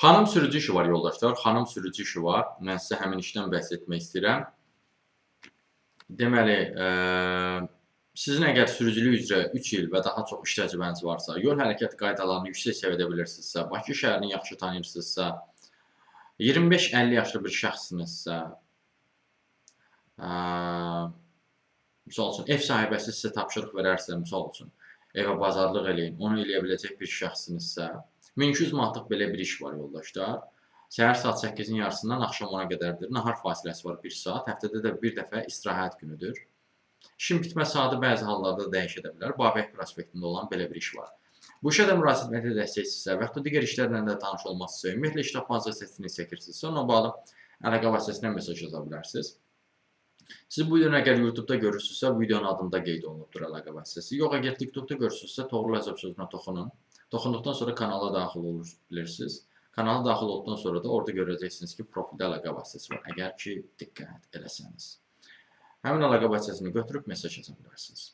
Xanım sürücü işi var yoldaşlar, xanım sürücü işi var. Mən sizə həmin işdən bəhs etmək istəyirəm. Deməli, sizin əgər sürücülük üzrə 3 il və daha çox iş təcrübəniz varsa, yol hərəkət qaydalarını yüksək səviyyədə bilirsinizsə, Bakı şəhərini yaxşı tanıyırsınızsa, 25-50 yaşlı bir şəxssinizsə, misal üçün, ev sahibəsi sizə tapşırıq verərsə, misal üçün, evə bazarlıq eləyin, onu eləyə biləcək bir şəxssinizsə, 1200 manatlıq belə bir iş var yoldaşlar. Səhər saat 8-in yarısından axşam 10-a qədərdir. Nahar fasiləsi var 1 saat. Həftədə də bir dəfə istirahət günüdür. İşin bitmə saatı bəzi hallarda dəyişə də bilər. Babək prospektində olan belə bir iş var. Bu işə də müraciət edəcəksinizsə və yaxud da digər işlərlə də tanış olmaq ümumiyyətlə iş tapmanızda seçdiyiniz çəkirsinizsə, onunla bağlı əlaqə vasitəsindən mesaj yaza bilərsiniz. Siz bu videonu əgər YouTube-da görürsünüzsə, videonun adında qeyd olunubdur əlaqə vasitəsi. Yox, əgər TikTok-da görürsünüzsə, toğrul əzab sözünə toxunun. Toxunduqdan sonra kanala daxil bilirsiniz. Kanala daxil olduqdan sonra da orada görəcəksiniz ki, profildə əlaqə vasitəsi var, əgər ki, diqqət eləsəniz. Həmin əlaqə vasitəsini götürüb mesaj yaza bilərsiniz.